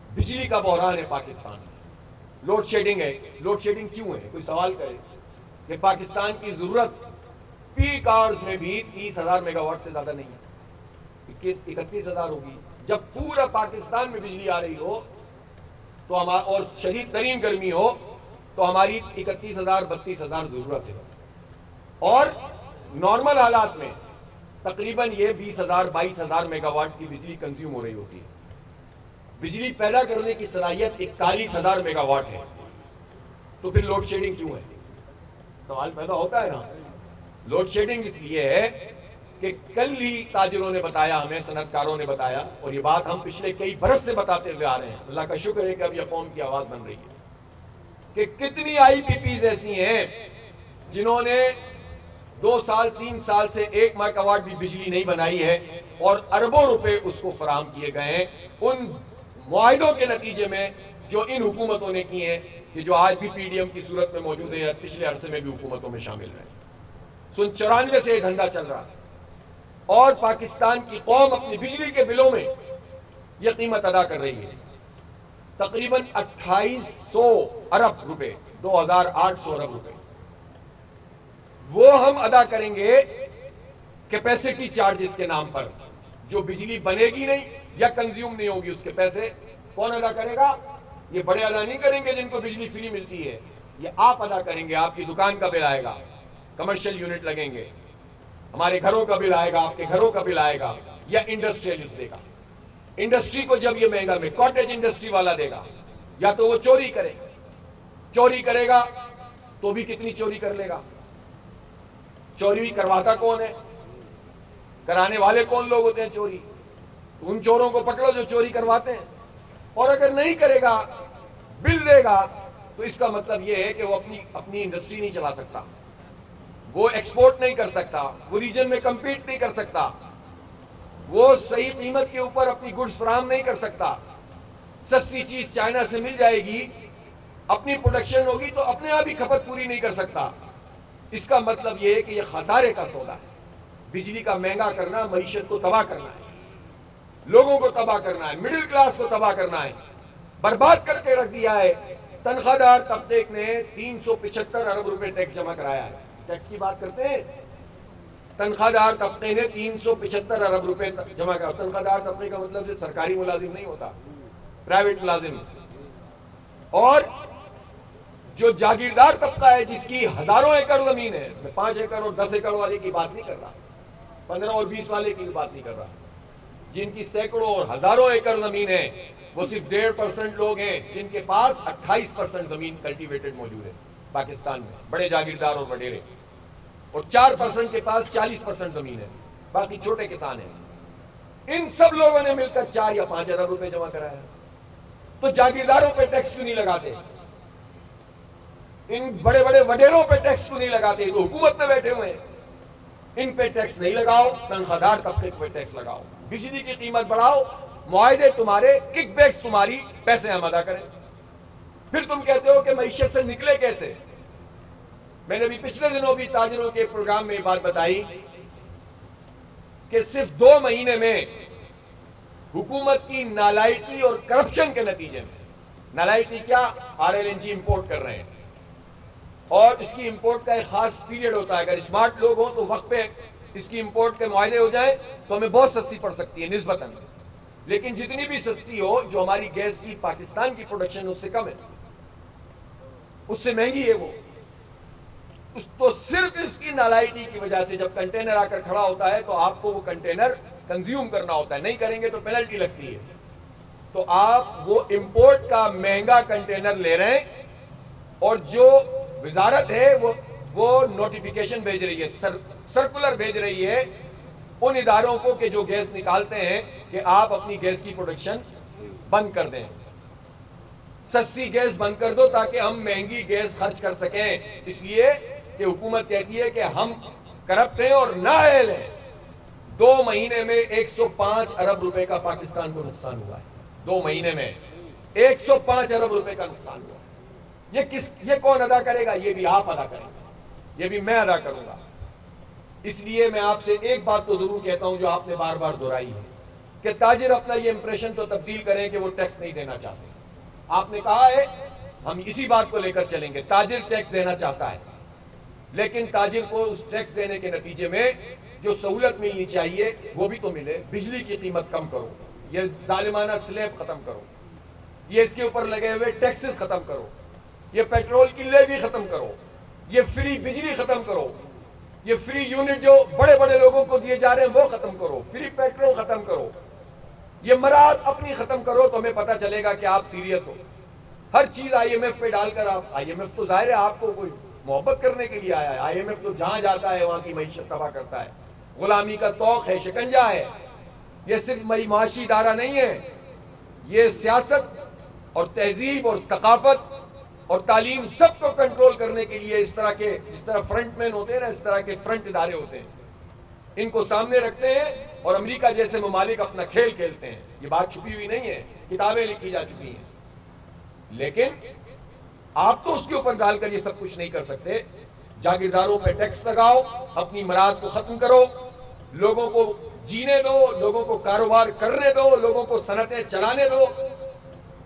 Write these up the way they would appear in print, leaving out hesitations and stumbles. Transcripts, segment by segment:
بجلی کا بحران ہے پاکستان میں، لوڈ شیڈنگ ہے. لوڈ شیڈنگ کیوں ہے؟ کوئی سوال کرے کہ پاکستان کی ضرورت پیک آورز میں بھی 30,000 میگا واٹ سے زیادہ نہیں ہے، 31,000 ہوگی. جب پورا پاکستان میں بجلی آ رہی ہو تو اور شدید ترین گرمی ہو تو ہماری 31,000 32,000 ضرورت ہے. اور نارمل حالات میں تقریباً یہ 20,000 22,000 میگا واٹ کی بجلی کنزیوم ہو رہی ہوتی ہے. بجلی پیدا کرنے کی صلاحیت 41,000 میگا واٹ ہے. تو پھر لوڈ شیڈنگ کیوں ہے؟ سوال پیدا ہوتا ہے نا. لوڈ شیڈنگ اس لیے ہے کہ کل ہی تاجروں نے بتایا ہمیں، صنعت کاروں نے بتایا، اور یہ بات ہم پچھلے کئی برس سے بتاتے ہوئے آ رہے ہیں. اللہ کا شکر ہے کہ اب یہ قوم کی آواز بن رہی ہے کہ کتنی آئی پی پیز ایسی ہیں جنہوں نے 2 سال 3 سال سے 1 میگا واٹ بھی بجلی نہیں بنائی ہے، اور اربوں روپے اس کو فراہم کیے گئے ہیں ان معاہدوں کے نتیجے میں جو ان حکومتوں نے کیے ہیں، کہ جو آج بھی پی ڈی ایم کی صورت میں موجود ہیں یا پچھلے عرصے میں بھی حکومتوں میں شامل رہے. سن 94 سے یہ دھندا چل رہا ہے، اور پاکستان کی قوم اپنی بجلی کے بلوں میں یہ قیمت ادا کر رہی ہے. تقریباً 2800 ارب روپے، 2,800 ارب روپے وہ ہم ادا کریں گے کیپیسٹی چارجز کے نام پر. جو بجلی بنے گی نہیں یا کنزیوم نہیں ہوگی اس کے پیسے کون ادا کرے گا؟ یہ بڑے ادا نہیں کریں گے جن کو بجلی فری ملتی ہے، یہ آپ ادا کریں گے. آپ کی دکان کا بل آئے گا، کمرشل یونٹ لگیں گے، ہمارے گھروں کا بل آئے گا، آپ کے گھروں کا بل آئے گا، یا انڈسٹریلسٹ دے گا. انڈسٹری کو جب یہ مہنگا میں کاٹیج انڈسٹری والا دے گا، یا تو وہ چوری کرے گا تو بھی کتنی چوری کر لے گا. چوری کرواتا کون ہے؟ کرانے والے کون لوگ ہوتے ہیں چوری؟ ان چوروں کو پکڑو جو چوری کرواتے ہیں. اور اگر نہیں کرے گا، بل دے گا، تو اس کا مطلب یہ ہے کہ وہ اپنی انڈسٹری نہیں چلا سکتا، وہ ایکسپورٹ نہیں کر سکتا، وہ ریجن میں کمپیٹ نہیں کر سکتا، وہ صحیح قیمت کے اوپر اپنی گڈز فراہم نہیں کر سکتا. سستی چیز چائنا سے مل جائے گی، اپنی پروڈکشن ہوگی تو اپنے آپ ہی کھپت پوری نہیں کر سکتا. اس کا مطلب یہ ہے کہ یہ خسارے کا سودا ہے. بجلی کا مہنگا کرنا معیشت کو تباہ کرنا ہے، لوگوں کو تباہ کرنا ہے، مڈل کلاس کو تباہ کرنا ہے، برباد کر کے رکھ دیا ہے. تنخواہ دار طبقے نے 375 ارب روپے ٹیکس جمع کرایا ہے. ٹیکس کی بات کرتے ہیں، تنخواہ دار طبقے نے 375 ارب روپے جمع کرایا. تنخواہ دار طبقے کا مطلب سرکاری ملازم نہیں ہوتا، پرائیویٹ ملازم. اور جو جاگیردار طبقہ ہے جس کی ہزاروں ایکڑ زمین ہے، میں 5 ایکڑ اور 10 ایکڑ والے کی بات نہیں کر رہا، 15 اور 20 والے کی بات نہیں کر رہا، جن کی سینکڑوں اور ہزاروں ایکڑ زمین ہے، وہ صرف 1.5% لوگ ہیں جن کے پاس 28% زمین کلٹیویٹڈ موجود ہے پاکستان میں، بڑے جاگیردار اور وڈیرے. اور 4% کے پاس 40% زمین ہے، باقی چھوٹے کسان ہیں. ان سب لوگوں نے مل کر 4 یا 5 ارب روپے جمع کرایا. تو جاگیرداروں پہ ٹیکس کیوں نہیں لگاتے؟ ان بڑے بڑے وڈیروں پہ ٹیکس کیوں نہیں لگاتے؟ تو حکومت میں بیٹھے ہوئے ہیں. ان پہ ٹیکس نہیں لگاؤ، تنخواہ دار طبقے پہ ٹیکس لگاؤ، بجلی کی قیمت بڑھاؤ، معاہدے تمہارے، کک بیکس تمہاری، پیسے ہم ادا کریں. پھر تم کہتے ہو کہ معیشت سے نکلے کیسے؟ میں نے بھی پچھلے دنوں بھی تاجروں کے پروگرام میں یہ بات بتائی کہ صرف 2 مہینے میں حکومت کی نالائکی اور کرپشن کے نتیجے میں، نالائکی کیا؟ RLNG امپورٹ کر رہے ہیں، اور اس کی امپورٹ کا ایک خاص پیریڈ ہوتا ہے. اگر اسمارٹ لوگ ہوں تو وقت پہ اس کی امپورٹ کے معاہدے ہو جائیں تو ہمیں بہت سستی پڑ سکتی ہے نسبتاً. لیکن جتنی بھی سستی ہو، جو ہماری گیس کی پاکستان کی پروڈکشن اس سے کم ہے، اس سے مہنگی ہے وہ. تو صرف اس کی نالائکی کی وجہ سے جب کنٹینر آ کر کھڑا ہوتا ہے تو آپ کو وہ کنٹینر کنزیوم کرنا ہوتا ہے، نہیں کریں گے تو پینلٹی لگتی ہے. تو آپ وہ امپورٹ کا مہنگا کنٹینر لے رہے ہیں، اور جو وزارت ہے وہ نوٹیفیکیشن بھیج رہی ہے، سرکولر بھیج رہی ہے ان اداروں کو کہ جو گیس نکالتے ہیں کہ آپ اپنی گیس کی پروڈکشن بند کر دیں، سستی گیس بند کر دو تاکہ ہم مہنگی گیس خرچ کر سکیں. اس لیے کہ حکومت کہتی ہے کہ ہم کرپٹ ہیں اور نااہل ہیں. 2 مہینے میں 105 ارب روپے کا پاکستان کو نقصان ہوا ہے. 2 مہینے میں 105 ارب روپے کا نقصان ہوا. یہ کون ادا کرے گا؟ یہ بھی آپ ادا کریں گے، یہ بھی میں ادا کروں گا. اس لیے میں آپ سے ایک بات تو ضرور کہتا ہوں جو آپ نے بار بار دہرائی ہے کہ تاجر اپنا یہ امپریشن تو تبدیل کریں کہ وہ ٹیکس نہیں دینا چاہتے. آپ نے کہا ہے ہم اسی بات کو لے کر چلیں گے. تاجر ٹیکس دینا چاہتا ہے لیکن تاجر کو اس ٹیکس دینے کے نتیجے میں جو سہولت ملنی چاہیے وہ بھی تو ملے. بجلی کی قیمت کم کرو, یہ ظالمانہ سلیب ختم کرو, یہ اس کے اوپر لگے ہوئے ٹیکسز ختم کرو, یہ پیٹرول کی لیوی ختم کرو, یہ فری بجلی ختم کرو, یہ فری یونٹ جو بڑے بڑے لوگوں کو دیے جا رہے ہیں وہ ختم کرو, فری پیٹرول ختم کرو, یہ مراعات اپنی ختم کرو تو ہمیں پتہ چلے گا کہ آپ سیریس ہو. ہر چیز آئی ایم ایف پہ ڈال کر آپ, آئی ایم ایف تو ظاہر ہے آپ کو کوئی محبت کرنے کے لیے آیا ہے. آئی ایم ایف تو جہاں جاتا ہے وہاں کی معیشت تباہ کرتا ہے, غلامی کا توق ہے, شکنجہ ہے. یہ صرف معاشی ادارہ نہیں ہے, یہ سیاست اور تہذیب اور ثقافت اور تعلیم سب کو کنٹرول کرنے کے لیے اس طرح کے, جس طرح فرنٹ مین ہوتے ہیں نا, اس طرح کے فرنٹ ادارے ہوتے ہیں, ان کو سامنے رکھتے ہیں اور امریکہ جیسے ممالک اپنا کھیل کھیلتے ہیں. یہ بات چھپی ہوئی نہیں ہے, کتابیں لکھی جا چکی ہیں. لیکن آپ تو اس کے اوپر ڈال کر یہ سب کچھ نہیں کر سکتے. جاگیرداروں پہ ٹیکس لگاؤ, اپنی مراعات کو ختم کرو, لوگوں کو جینے دو, لوگوں کو کاروبار کرنے دو, لوگوں کو صنعتیں چلانے دو,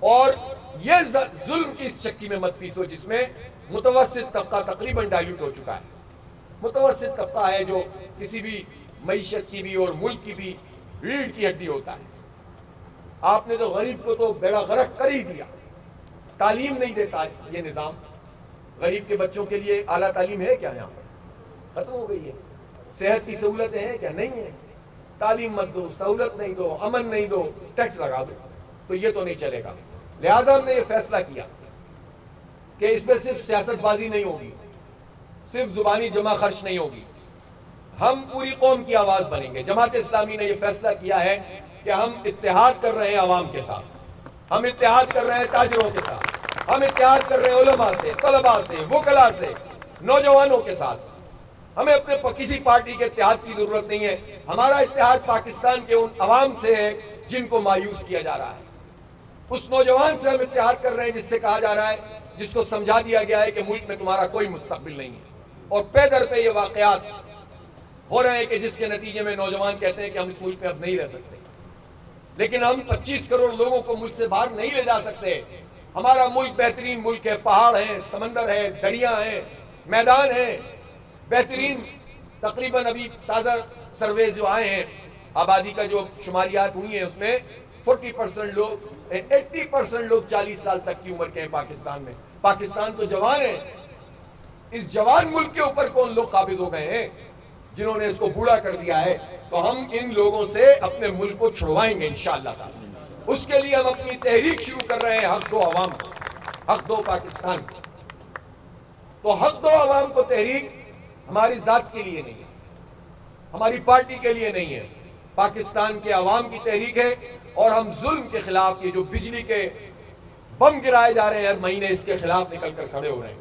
اور یہ ظلم کی اس چکی میں مت پیسو جس میں متوسط طبقہ تقریباً ڈائلیوٹ ہو چکا ہے. متوسط طبقہ ہے جو کسی بھی معیشت کی بھی اور ملک کی بھی ریڑھ کی ہڈی ہوتا ہے. آپ نے تو غریب کو تو بیڑا غرق کر ہی دیا. تعلیم نہیں دیتا یہ نظام. غریب کے بچوں کے لیے اعلیٰ تعلیم ہے کیا یہاں پر؟ ختم ہو گئی ہے. صحت کی سہولتیں ہیں کیا؟ نہیں ہے. تعلیم مت دو, سہولت نہیں دو, امن نہیں دو, ٹیکس لگا دو, تو یہ تو نہیں چلے گا. لہٰذا ہم نے یہ فیصلہ کیا کہ اس میں صرف سیاست بازی نہیں ہوگی, صرف زبانی جمع خرچ نہیں ہوگی, ہم پوری قوم کی آواز بنیں گے. جماعت اسلامی نے یہ فیصلہ کیا ہے کہ ہم اتحاد کر رہے ہیں عوام کے ساتھ, ہم اتحاد کر رہے ہیں تاجروں کے ساتھ, ہم اتحاد کر رہے ہیں علماء سے, طلباء سے, وکلاء سے, نوجوانوں کے ساتھ. ہمیں اپنے کسی پارٹی کے اتحاد کی ضرورت نہیں ہے. ہمارا اتحاد پاکستان کے ان عوام سے ہے جن کو مایوس کیا جا رہا ہے. اس نوجوان سے ہم اتحاد کر رہے ہیں جس سے کہا جا رہا ہے, جس کو سمجھا دیا گیا ہے کہ ملک میں تمہارا کوئی مستقبل نہیں ہے, اور پے در پہ یہ واقعات ہو رہے ہیں کہ جس کے نتیجے میں نوجوان کہتے ہیں کہ ہم اس ملک میں اب نہیں رہ سکتے. لیکن ہم 25 کروڑ لوگوں کو ملک سے باہر نہیں لے جا سکتے. ہمارا ملک بہترین ملک ہے, پہاڑ ہیں, سمندر ہے, دریا ہیں, میدان ہیں, بہترین. تقریباً ابھی تازہ سروے جو آئے ہیں, آبادی کا جو شماریات ہوئی ہیں اس میں 40% لوگ 80% لوگ 40 سال تک کی عمر کے ہیں پاکستان میں. پاکستان تو جوان ہے. اس جوان ملک کے اوپر کون لوگ قابض ہو گئے ہیں جنہوں نے اس کو بوڑھا کر دیا ہے. تو ہم ان لوگوں سے اپنے ملک کو چھڑوائیں گے انشاءاللہ تعالی. اس کے لیے ہم اپنی تحریک شروع کر رہے ہیں, حق دو عوام, حق دو پاکستان. تو حق دو عوام کو تحریک ہماری ذات کے لیے نہیں ہے, ہماری پارٹی کے لیے نہیں ہے, پاکستان کے عوام کی تحریک ہے. اور ہم ظلم کے خلاف, یہ جو بجلی کے بم گرائے جا رہے ہیں ہر مہینے, اس کے خلاف نکل کر کھڑے ہو رہے ہیں.